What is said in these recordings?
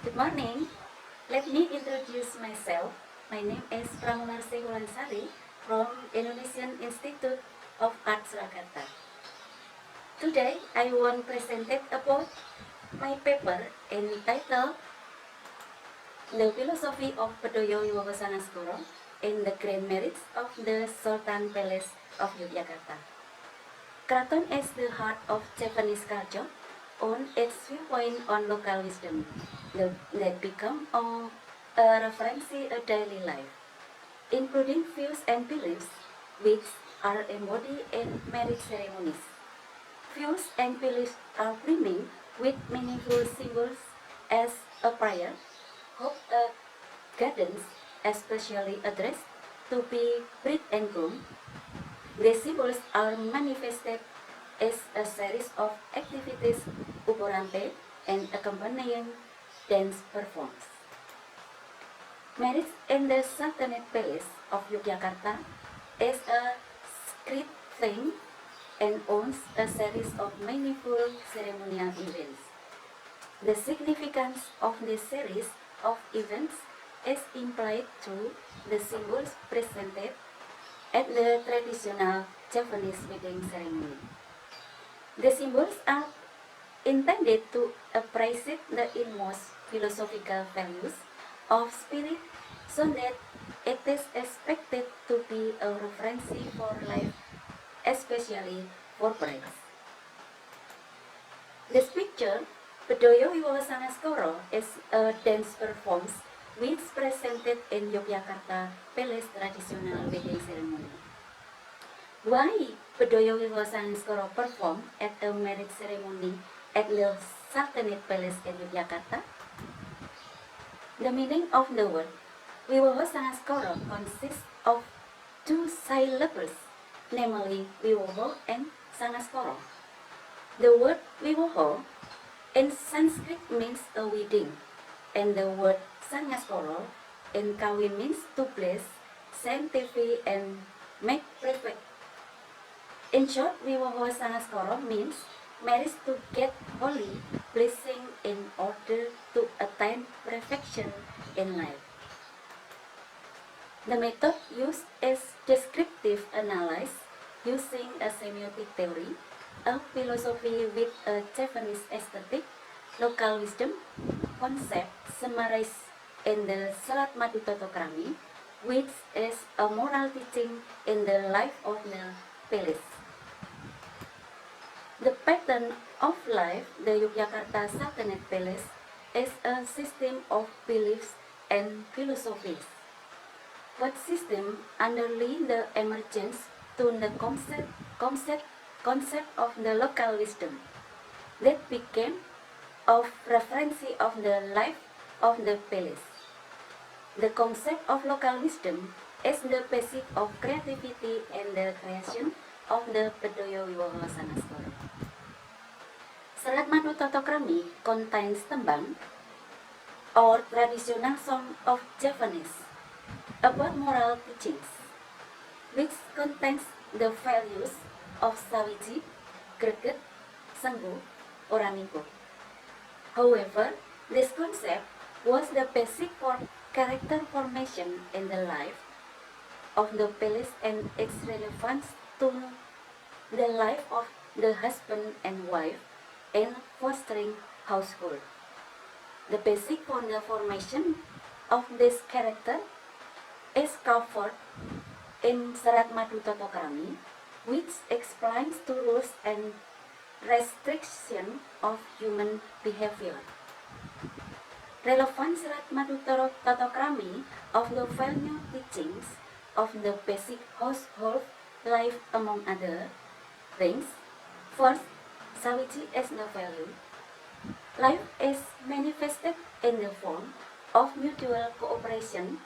Good morning. Let me introduce myself. My name is Pramularsih Wulansari from Indonesian Institute of Art Surakarta. Today I want to present about my paper entitled The Philosophy of Bedaya Wiwaha Sangaskara and the Grand Merits of the Sultan Palace of Yogyakarta. Kraton is the heart of Japanese culture on its viewpoint on local wisdom that become a reference in a daily life, including views and beliefs which are embodied in marriage ceremonies. Views and beliefs are brimming with meaningful symbols as a prayer, hope, guidance, especially addressed to be bride and groom. The symbols are manifested as a series of activities uburante and accompanying dance performs. Marriage in the Sultanate Palace of Yogyakarta is a sacred thing and owns a series of meaningful ceremonial events. The significance of this series of events is implied through the symbols presented at the traditional Japanese wedding ceremony. The symbols are intended to appreciate the inmost philosophical values of spirit so that it is expected to be a reference for life, especially for brides. This picture, Bedaya Wiwaha Sangaskara, is a dance performance which presented in Yogyakarta Palace traditional wedding ceremony. Why Bedaya Wiwaha Sangaskara performed at a marriage ceremony at the Sultanate Palace in Yogyakarta? The meaning of the word Wiwaha Sangaskara consists of two syllables, namely Wiwaha and Sangaskara. The word Wiwaha in Sanskrit means a wedding, and the word Sangaskara in Kawin means to bless, sanctify, and make perfect. In short, Wiwaha Sangaskara means marriage to get holy, blessing in order to attain perfection in life. The method used is descriptive analysis using a semiotic theory, a philosophy with a Japanese aesthetic, local wisdom, concept summarized in the Selat Madu Totokrami, which is a moral teaching in the life of the palace. The pattern of life, the Yogyakarta Sultanate Palace, is a system of beliefs and philosophies. What system underlie the emergence to the concept of the local wisdom that became of reference of the life of the palace. The concept of local wisdom is the basic of creativity and the creation of the Bedaya Wiwaha Sangaskara. Selat Madu Totokrami contains tembang or traditional song of Japanese about moral teachings, which contains the values of Sawiji, Greget, Sanggu, or Amingko. However, this concept was the basic for character formation in the life of the palace and its relevance to the life of the husband and wife in fostering household. The basic for the formation of this character is covered in Selat Madu Totokrami, which explains the rules and restriction of human behavior. Relevant Selat Madu Totokrami of the value teachings of the basic household life among other things. First, Sawiji is the value. Life is manifested in the form of mutual cooperation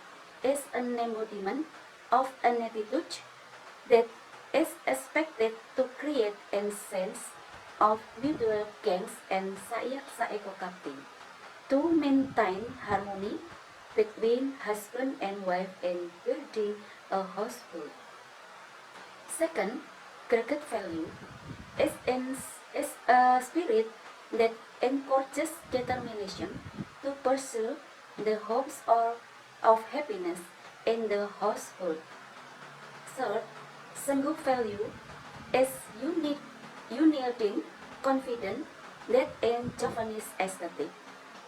is an embodiment of an attitude that is expected to create a sense of mutual gains and saekokapti to maintain harmony between husband and wife in building a household. Second, Greget value is a spirit that encourages determination to pursue the hopes of happiness in the household. Third, Sanggup value is yielding confident that in Japanese aesthetic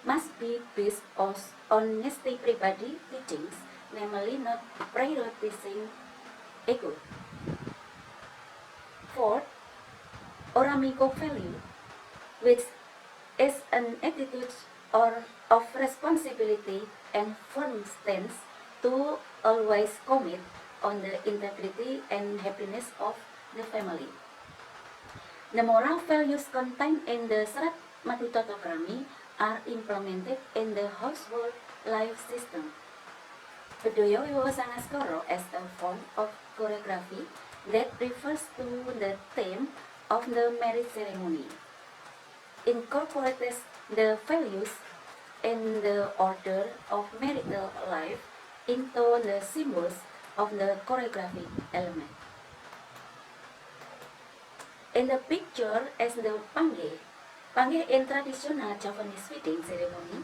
must be based on honesty pribadi teachings, namely not prioritizing ego. Fourth, Oramigo value, which is an attitude of responsibility and firm stance to always commit on the integrity and happiness of the family. The moral values contained in the Serat Madutotokrami are implemented in the household life system. Bedaya Wiwaha Sangaskara as a form of choreography that refers to the theme of the marriage ceremony incorporates the values and the order of marital life into the symbols of the choreographic element. In the picture as the pange in traditional Japanese wedding ceremony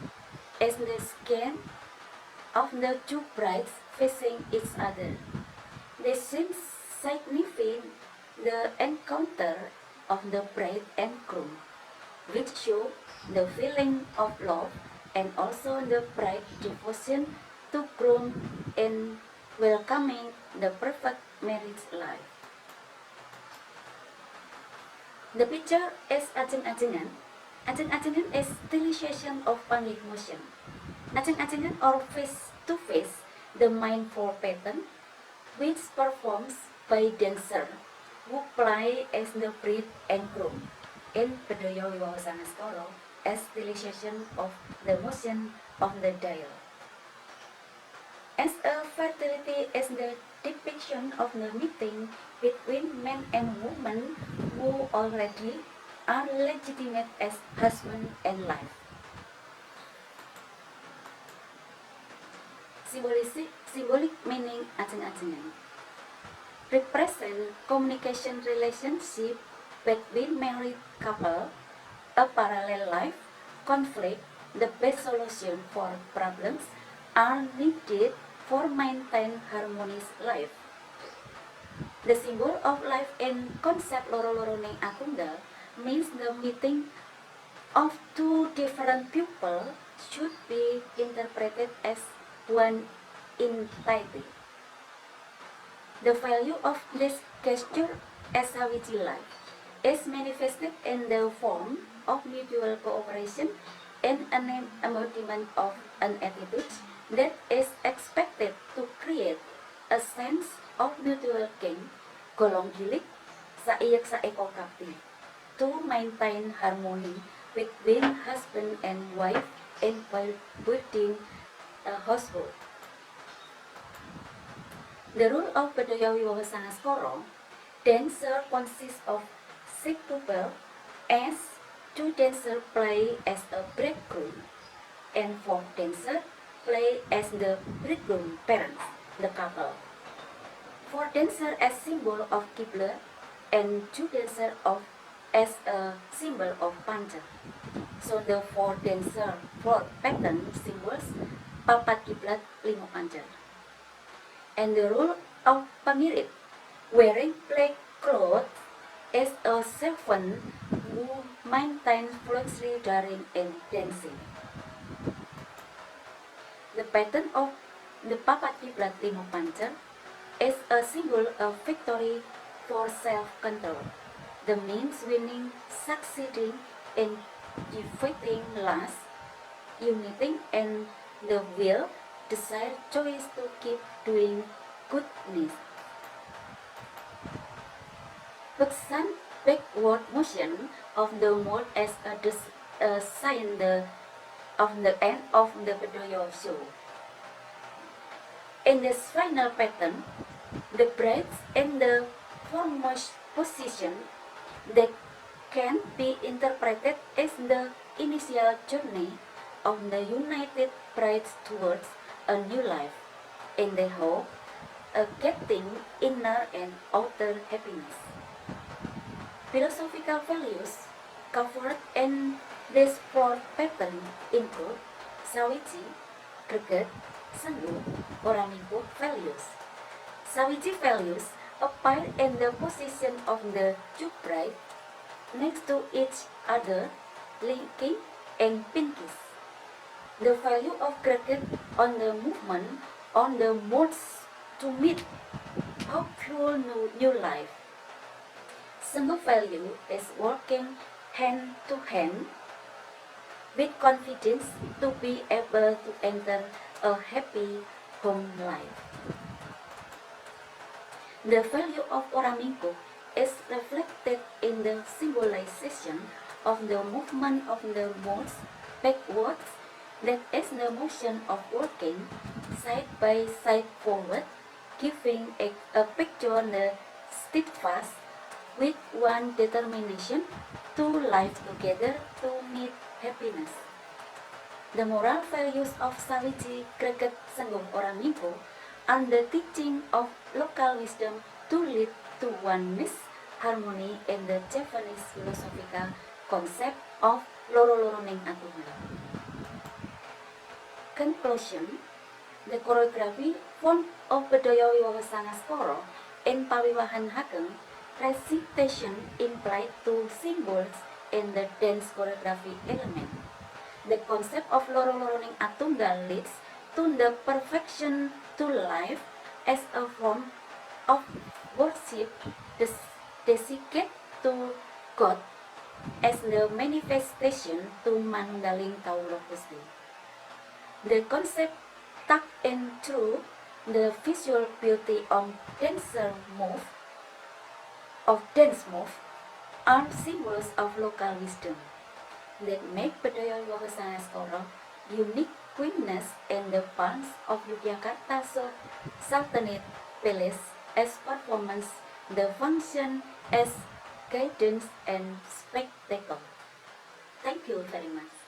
is the scan of the two brides facing each other. This seems signifying the encounter of the bride and groom, which show the feeling of love and also the bride's devotion to groom in welcoming the perfect marriage life. The picture is ajeng-ajengan. Ajeng-ajengan is stylization of panggih motion. Ajeng-ajengan or face-to-face, the mindful pattern, which performs by dancer who play as the bride and groom. In Bedaya Wiwaha Sangaskara as stylization of the motion of the dial. As a fertility is the depiction of the meeting between man and woman who already are legitimate as husband and wife. Symbolic meaning ajeng-ajengan represent communication relationship between married couple, a parallel life, conflict, the best solution for problems are needed for maintain harmonious life. The symbol of life in concept loro-loro ning atunggal means the meeting of two different people should be interpreted as one entity. The value of this gesture as sawiji life is manifested in the form of mutual cooperation and an embodiment of an attitude that is expected to create a sense of mutual gain, golong gilik, saiyek saeko kapti, to maintain harmony between husband and wife and building a household. The rule of Bedaya Wiwaha Sangaskara, dancer consists of 6 people as 2 dancers play as a bridegroom and 4 dancers play as the bridegroom parents, the couple. 4 dancers as symbol of kiblat and 2 dancers as a symbol of panca. So the 4 pattern symbols papat kiblat 5 panca. And the rule of pangirit, wearing black clothes, is a servant who maintains fluency during dancing. The pattern of the papat kiblat 5 panca is a symbol of victory for self-control. The means winning, succeeding in defeating lust, uniting, and the will, desire, choice to keep doing goodness. Pesan backward motion of the mold as a sign of the end of the Bedaya show. In this final pattern, the brides in the foremost position that can be interpreted as the initial journey of the united brides towards a new life, in the hope of getting inner and outer happiness. Philosophical values covered in this 4 pattern include Sawiji, greget, sengguh, Oramingko values. Sawiji values appear in the position of the two bright next to each other, linking and pinkies. The value of greget on the movement on the modes to meet hopeful new life. Sengguh value is working hand to hand with confidence to be able to enter a happy home life. The value of Oramingko is reflected in the symbolization of the movement of the modes backwards, that is the motion of working side by side forward, giving a picture of the steadfast with one determination to live together to meet happiness. The moral values of Sawiji, greget, sengguh, Oramingko and the teaching of local wisdom to lead to oneness, harmony in the Japanese philosophical concept of loro-loroning atunggal. Conclusion: the choreography form of Bedaya Wiwaha Sangaskara in Pawiwahan Hageng recitation implied two symbols in the dance choreography element. The concept of loro-loroning atunggal leads to the perfection to life as a form of worship dedicated to God as the manifestation to Manunggaling Kawula Gusti. The concept tucked in through the visual beauty of dance move are symbols of local wisdom that make Bedaya Wiwaha Sangaskara uniqueness in the palms of Yogyakarta Sultanate Palace as performance, the function as guidance and spectacle. Thank you very much.